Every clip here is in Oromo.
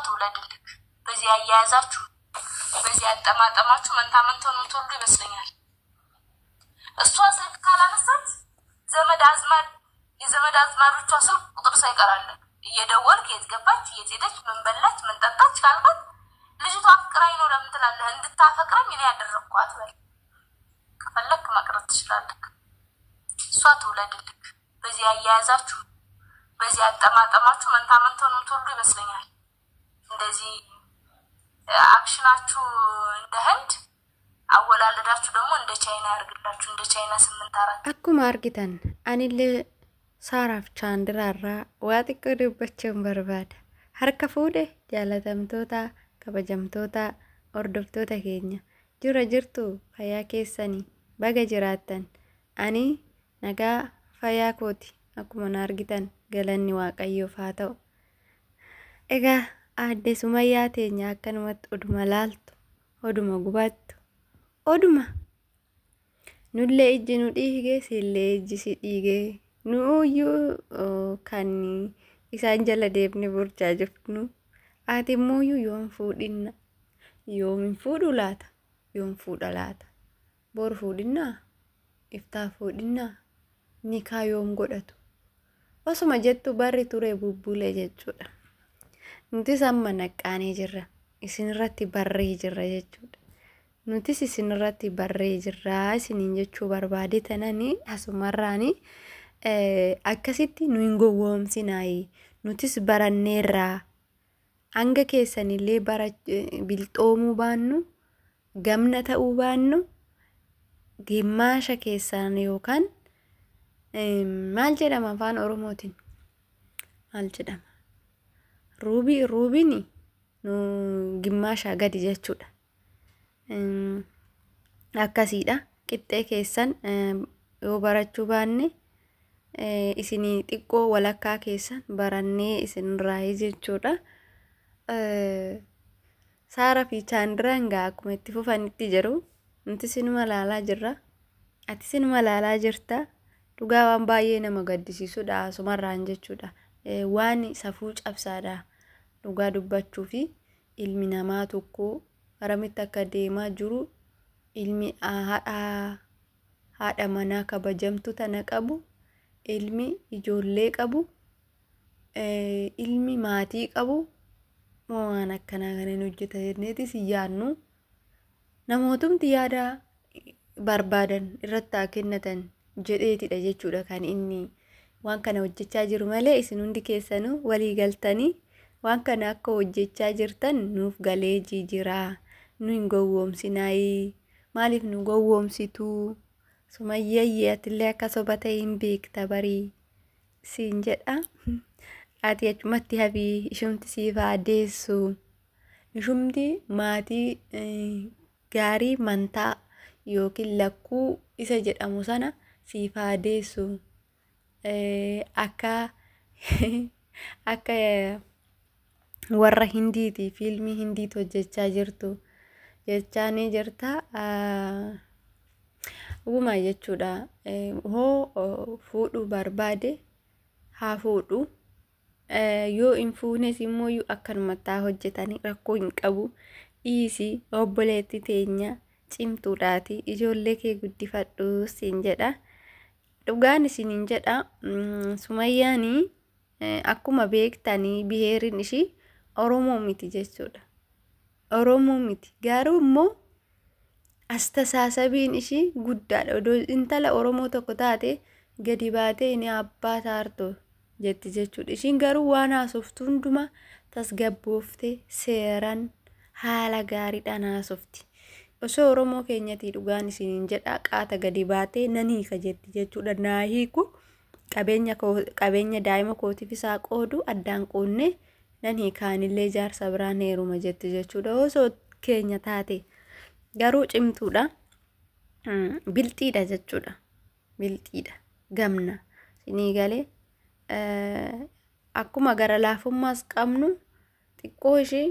ትውለድልክ በዚህ አያያዛችሁ በዚህ አጠማጠማችሁ መንታመንተው ነው ተወልዶ ይመስለኛል እሷ ስልክ ካላነሳት የዘመድ አዝማዶቿ ስልክ ቁጥር ሳይቀራል እየደወልክ የት ገባች የት ሄደች ምን በላች ምን ጠጣች ካልባት ልጅቷ ፍቅራይ ነው ለምን ትላለህ እንድታፈቅረኝ እኔ ያደረኳት በል ከፈለክ ማቅረብ ትችላለህ እሷ ትውለድልክ በዚህ አያያዛችሁ በዚህ አጠማጠማችሁ መንታመንተው ነው ተወልዶ ይመስለኛል እንደዚህ አክሽናችሁ እንደ ህንድ አወላለዳችሁ ደግሞ እንደ ቻይና ያርግላችሁ እንደ ቻይና 8 አኩማ አርጊተን አኒል ሳራፍ ቻንድራራ ዋጥቁ ድበቸን በርባድ harka fuudhe jaalatamtoota kabajamtoota ordoftoota keenya jira jirtu fayyaa keessanii baga jiraattan ani nagaa fayyaa kooti akkuma argitan galanni waaqayyoof haa ta'u egaa aadde Sumayyaa teenya akkanumatti oduma laaltu oduma gubattu oduma nulle ijji nu dhiige sillee ijji si dhiige nuuyyuu kan isaan jala deebne burjaa jirtu ati mooyuu yoom fuudhinna yoomin fuudhu laata yoom fuudha laata bor fuudhinna iftaa fuudhinna nikaa yoom godhatu osuma jettu barri ture bubbule jechuudha nuti samma naqqaanee jirra isinirratti barree jirra jechuudha nuti isinirratti barree jirra isiniin jechuu barbaade tanani asumarraani akkasitti nu hin gowwoomsinaayi nutis baranneerra hanga keessanillee bara bilxoomuu baannu gamna ta'uu baannu gimmaasha keessan yookaan maal jedhama afaan oromootiin maal jedhama ruubini nu gimmaasha gadi jechuudha akkasiidha qixxee keessan yoo barachuu baanne isini xiqqoo walakkaa keessan barannee isin raayii jechuudha saara fi chaandiranga akkuma itti fufanitti jiru nuti sinuma laalaa jirra ati sinuma laalaa jirta dhugaa waan baay'ee nama gaddisiisudha asumarraan jechuudha waan safuu cabsaadha dhugaa dubbachuu fi ilmi namaa tokko haramitti akka deemaa jiru ilmi haadha manaa kabajamtu tana qabu ilmi ijoollee qabu ilmi maatii qabu waan akkana kan hojjeta jenneeti si yaannu namootumti yaada barbaadan irratti kennatan jedheetidha jechuudha kan inni waan kana hojjechaa jiru malee isin hundi keessanuu walii galtanii waan kana akka hojjechaa jirtan nuuf galee jira nu hin gowwoomsinaayi maaliif nu gowwoomsitu Sumayyaa atillee akka sobata hin beekta barii siin jedha ati achumatti habii ishumti siif adeessu ishumti maatii gaarii mantaa yookiin lakkuu isa jedhamu sana siif adeessu akka warra hindiiti fiilmii hindiitu hojjechaa jirtu jechaanii jirta Uma jechuudha hoo fuudhu barbaade haa fuudhu yoo hin fuunes immoo akkanumatti hojjetanii rakkoo hin qabu dhiisi obboleetti teenya cimtuudhaati ijoollee kee guddifadhu siin jedha dhugaan isiniin jedha Sumayyaanii akkuma beektanii biheerin ishii Oromoo miti jechuudha Oromoo miti garuu immoo astasasabiin ishii guddaadha odoo intala Oromoo tokko taate gadi baatee inni abbaa taarto jetti jechuudha ishiin garuu waan haasoftu hunduma tasgabbooftee seeran haala gaariidhaan haasofti osoo Oromoo keenyatii dhugaan isiniin jedha qaata gadi baatee nanii ka jetti jechuudha naahiiku qabeenya daa'ima kootiif isaa qoodu addaan qoonne nanii kaanillee jaarsa biraan heeruma jetti jechuudha osoo keenya taate garuu cimtuudha bilxiidha jechuudha bilxiidha gamna sinii galee akkuma gara laafummaas qabnu xiqqoo ishee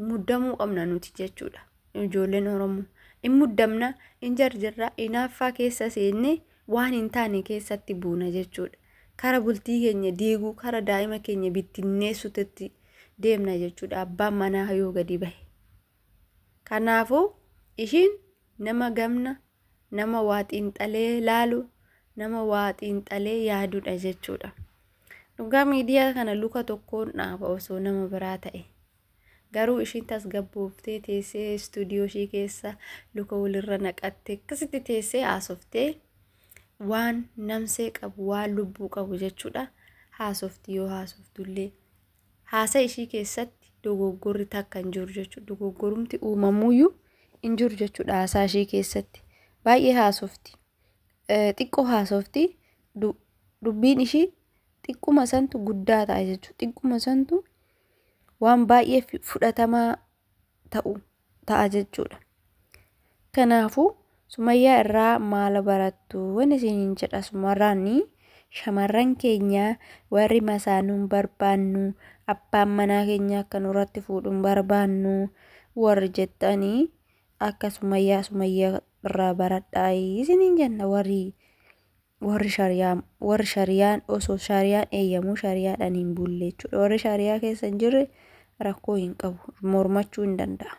muddamuu qabna nuti jechuudha ijoolleen Oromoo in muddamna in jarjarra inaaffaa keessa seenne waan hin taane keessatti buuna jechuudha kara bultii keenya diiguu kara daa'ima keenya bittinneessutti deemna jechuudha abbaan manaa yoo gadi bahe. Kanaafuu ishiin nama gamna, nama waa xiinxalee laalu, nama waa xiinxalee yaadudha jechuudha. Dhugaa miidiyaa kana luka tokkoon dhaaba osoo nama biraa ta'e. Garuu ishiin tasgabbooftee teessee istuudiyoo ishii keessa luka walirra naqattee akkasitti teessee haasoftee waan namsee qabu waan lubbuu qabu jechuudha. Haasofti yoo haasoftullee haasa ishii keessatti dogoggorri takka hin jiru jechuudha. Dogoggorumti uumamuyyuu hin jiru jechuudha haasaa ishii keessatti. Baay'ee haasofti. Xiqqoo haasofti. Dubbiin ishii xiqquma santu guddaa ta'a jechuudha. Xiqquma santu waan baay'ee fudhatamaa ta'a jechuudha. Kanaafuu Sumayyaa irraa maal barattu? Wanni isiniin jedha sumarraani shamarran keenya warri masaanuun barbaannu abbaan manaa keenya akka nurratti fuudhuun barbaannu warri jettanii akka Sumayyaa irraa baradhaa isiniin jenna. Warri shariyaan osoo shariyaan eeyyamuu shariyaadhaan hin bulle jechuudha. Warri shariyaa keessa hin jirre rakkoo hin qabu, mormachuu hin danda'a.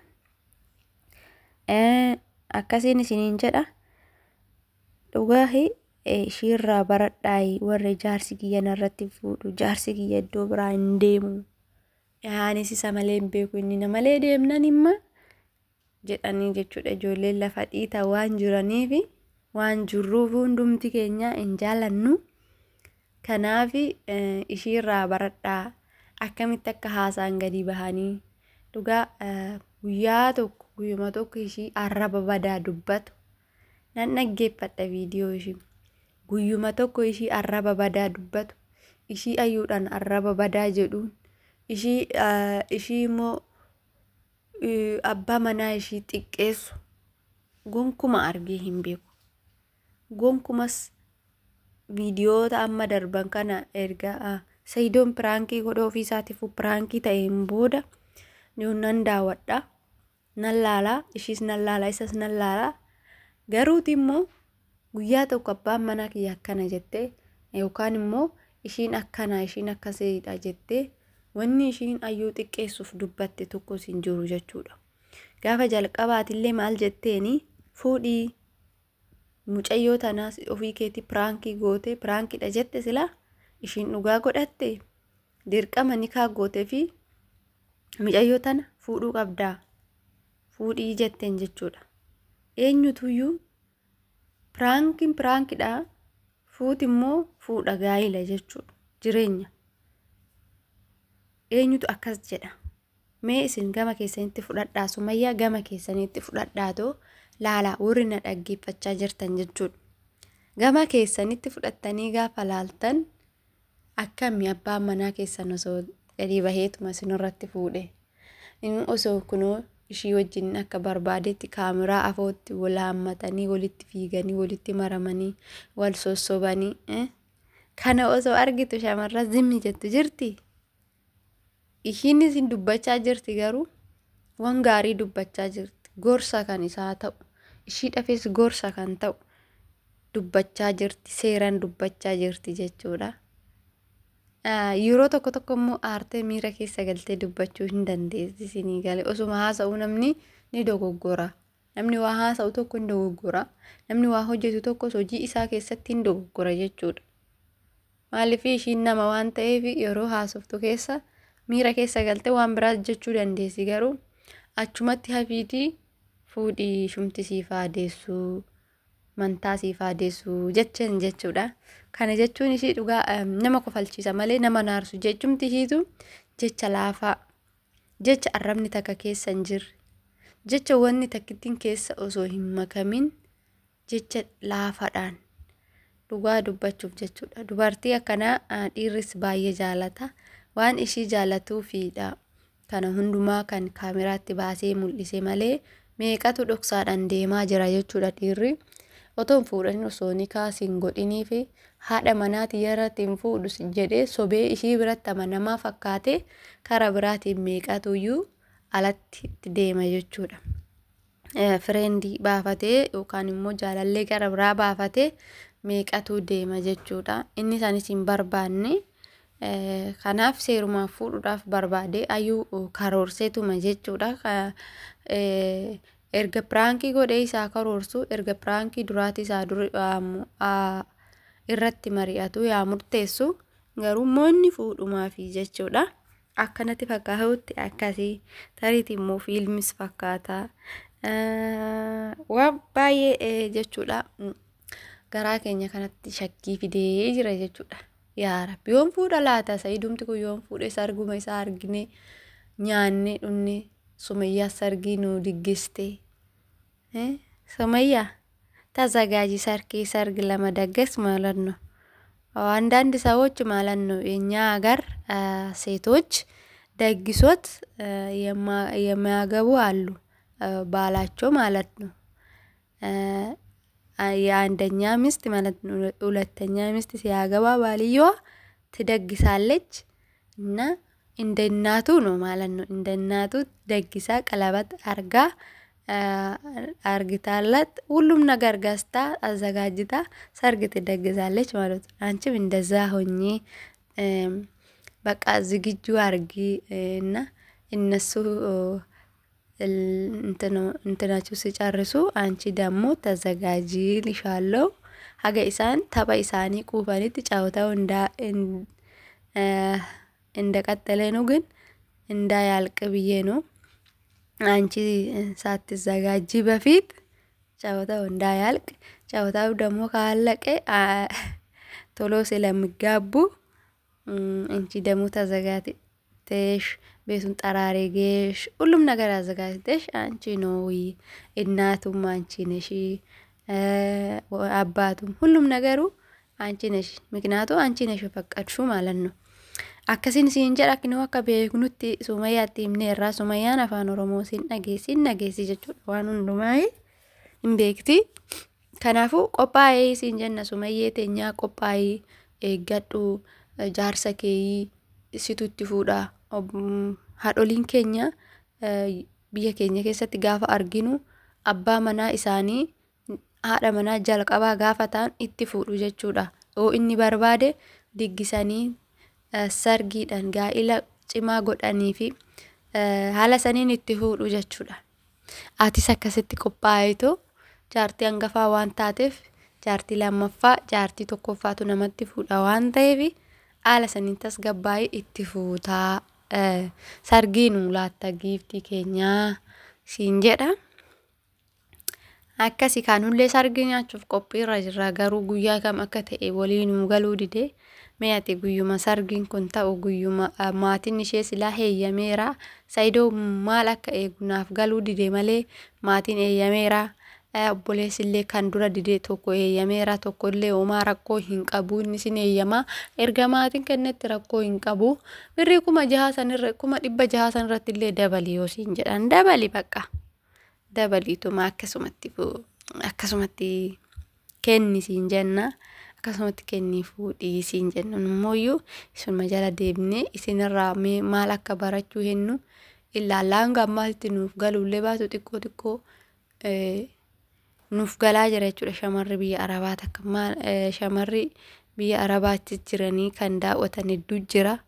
Akkasiin isiniin jedha. Dhugaahi ishiirraa baradhaa warri jaarsi kiyya narratti fuudhu, jaarsi kiyya iddoo biraa hin deemu. Anis isa malee hin beeku inni na malee deemnan himma jedhanii jechuudha. Ijoolleen lafa dhiitaa waan jiraniif waan jirruuf hundumti keenya hin jaalannu. Kanaaf ishiirraa baradhaa akkamitti akka haasaan gadi bahanii dhugaa guyyuma tokko ishii arraba badaa dubbatu nan dhaggeeffadha viidiyoo ishii. Guyyuma tokko ishii arraba badaa dubbatu ishii ayyuudhaan arraba badaa jedhuun ishii immoo abbaa manaa ishii xiqqeessu gonkuma argee hin beeku. Gonkumas viidiyoota amma darban kana erga Sayidoon piraankii godha ofii isaatiif piraankii ta'een booda nan daawwadha. Nan laalaa, ishiis nan laalaa, isas nan laalaa. Garuuti immoo guyyaa tokko abbaan manaa kiyya akkana jettee yookaan immoo ishiin akkasiidha jettee wanni ishiin ayyuu xiqqeessuuf dubbatte tokkos hin jiru jechuudha. Gaafa jalqabaatillee maal jetteeni fuudhii mucayyoo tanaas ofii keetii piraankii goote piraankiidha jette silaa ishiin dhugaa godhatte dirqama nikaa goote fi mucayyoo tana fuudhuu qabdaa fuudhii jetteen jechuudha. Eenyutuyyuu piraankiin piraankiidha fuuti immoo fuudha gaa'ila jechuudha jireenya. Eenyutu akkas jedha? Mee isin gama keessanitti fudhadhaa, Sumayyaa gama keessanitti fudhadhaatoo laalaa warri na dhaggeeffachaa jirtan jechuudha. Gama keessanitti fudhattanii gaafa laaltan akkamii abbaan manaa keessan osoo gadi baheetuma isinirratti fuudhe inni osoo kunoo ishii wajjin akka barbaadetti kaameraa afootti wal hammatanii walitti fiiganii walitti maramanii wal sossobanii kana osoo argitu shamarran zimmi jettu jirti. Ishiin isin dubbachaa jirti garuu waan gaarii dubbachaa jirti. Gorsa kan isaa ta'u ishii dhafes gorsa kan ta'u dubbachaa jirti, seeraan dubbachaa jirti jechuudha. Yeroo tokko immoo aartee miira keessa galtee dubbachuu hin dandeessi isinii galee osuma haasa'u namni ni dogoggora. Namni waa haasa'u tokko hin dogoggora. Namni waa hojjetu tokkos hojii isaa keessatti hin dogoggora jechuudha. Maaliif ishiin nama waan ta'eef yeroo haasoftu keessa miira keessa galtee waan biraa jechuu dandeessi garuu achumatti hafiitii fuudhii shumti siif adeessu mantaa siif adeessu jechaan jechuudha. Kana jechuun ishii dhugaa nama kofalchiisa malee nama naarsu jechumti ishiitu jecha laafaa jecha arrabni takka keessa hin jirre jecha wanni takkittiin keessa osoo hin makamin jecha laafaadhaan dhugaa dubbachuuf jechuudha. Dubartii akkanaa dhiirris baay'ee jaalata. Waan ishii jaalatuufidha. Kana hundumaa kan kaameraatti baasee mul'ise malee meeqatu dhoksaadhaan deemaa jira jechuudha dhiirri. Otoon fuudhanii osoo nikaa hin godhinii fi haadha manaatii irratti hin fuudhus jedhee sobee ishii biratti amanamaa fakkaate karaa biraatiin meeqatuyyuu alatti deema jechuudha. Fireendii baafatee yookaan immoo jaalallee gara biraa baafatee meeqatu deema jechuudha. Inni isaanis hin barbaanne Kanaaf seerumaan fuudhuudhaaf barbaade ayyuu karoorseetuma jechuudha. Erga piraankii godhee isaa karoorsu erga piraankii duraati isaa irratti mari'atu yaa murteessu garuu moonni fuudhumaafi jechuudha. Akkanatti fakkaatutti akkasii tariitii immoo fiilmis fakkaata. Waan baay'ee jechuudha. Garaa keenya kanatti shakkii fidee jira jechuudha. Yaa Rabbi yoon fuudha laata Sa'iidumti kun yoon fuudhe sarguma isaa argine nyaanne dhunne Sumayyaa sargii nu diggiste. Sumayyaa ተዘጋጂ ሰርግ ለመደገስ ማለት ነው። አንዳንድ ሰዎች ማለት ነው የኛ ሀገር ሴቶች ደግሶት የሚያገቡ አሉ ባላቸው ማለት ነው። የአንደኛ ሚስት ማለት ነው ሁለተኛ ሚስት ሲያገባ ባልየዋ ትደግሳለች እና እንደ እናቱ ነው ማለት ነው። እንደ እናቱ ደግሳ ቀለበት አርጋ አርግታላት ሁሉም ነገር ገዝታ አዘጋጅታ ሰርግ ትደግሳለች ማለት ነው። አንቺም እንደዛ ሆኜ በቃ ዝግጁ አርጊ እና እነሱ እንትናችሁ ሲጨርሱ አንቺ ደግሞ ተዘጋጂ ልሻለው ሀገ ኢሳን ተባ ኢሳኒ ቁፋኒት ጫውታው እንደቀጠለ ነው ግን እንዳያልቅ ብዬ ነው። አንቺ ሳትዘጋጂ በፊት ጫውታው እንዳያልቅ ጫውታው ደግሞ ካለቀ ቶሎ ስለሚጋቡ አንቺ ደግሞ ተዘጋጅተሽ ቤቱን ጠራርገሽ ሁሉም ነገር አዘጋጅተሽ አንቺ ነው እናቱም አንቺ ነሽ አባቱም ሁሉም ነገሩ አንቺ ነሽ ምክንያቱም አንቺ ነሽ ፈቀድሽው ማለት ነው። akkasiin siin jedha kinoo akka beeknutti Sumayyaatti himneerra Sumayyaan afaan Oromoo siin dhageessi jechuudha waan hundumaa hin beekti. Kanaafuu qophaa'ee siin jenna Sumayyee teenyaa qophaa'ee eeggadhu jaarsa kee situtti fuudha. Haadholiin keenya biyya keenya keessatti gaafa arginu abbaa manaa isaanii haadha manaa jalqabaa gaafa ta'an itti fuudhu jechuudha. Oo inni barbaade diggisanii sargiidhaan gaa'ila cimaa godhanii fi haala saniin itti fuudhu jechuudha. Atis akkasitti qophaa'eetu jaartii hangafaa waan taateef jaartii lammaffaa jaartii tokkoffaatu namatti fuudha waan ta'eef haala saniin tasgabbaa'ee itti fuutaa sargiin laatta giiftii keenyaa siin jedha. Akkasi kaanullee sargi nyaachuuf qophiirra jirra garuu guyyaa kam akka ta'e waliin galuu didee meeyati guyyuma sargiin kun ta'u guyyuma maatiin ishee silaa heeyyameera Sa'iidoo maal akka eegunaaf galuu didee malee maatiin heeyyameera obboleessillee kan dura didee tokko heeyyameera tokkollee homaa rakkoo hin qabu inni sin heeyyamaa erga maatiin kennetti rakkoo hin qabu birrii 600 sanirratti illee dabali yoo siin jedhan dabali bakka dabaliituma akkasumatti kenni siin jenna. Akkasumatti kennii fuudhii siin jennuun immoo isuma jala deebnee isinirraa maal akka barachuu hennu ilaallaan gammaatti nuuf galuullee baatu xiqqoo nuuf galaa jira jechuudha. Shamarri biyya Arabaa takka shamarri biyya Arabaatti jiranii kan daawwatan hedduu jira.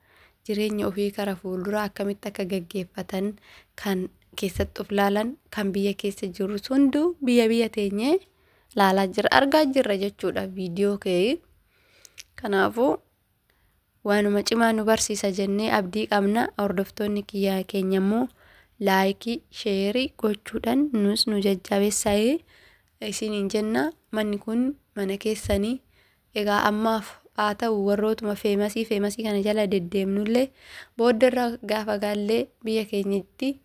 Jireenya ofii kara fuulduraa akkamitti akka gaggeeffatan kan keessatti of laalan kan biyya keessa jiru hunduu biyya teenyee laalaa jira argaa jirra jechuudha viidiyoo kee. Kanaafuu waanuma cimaa nu barsiisa jennee abdii qabna. Hordoftoonni kiyyaa keenya immoo laayikii sheerii gochuudhaan nus nu jajjabeessaa isiniin jenna. Manni kun mana keessanii egaa ammaaf haa ta'u warrootuma feemasii kana jala deddeemnullee booddarra gaafa gaallee biyya keenyatti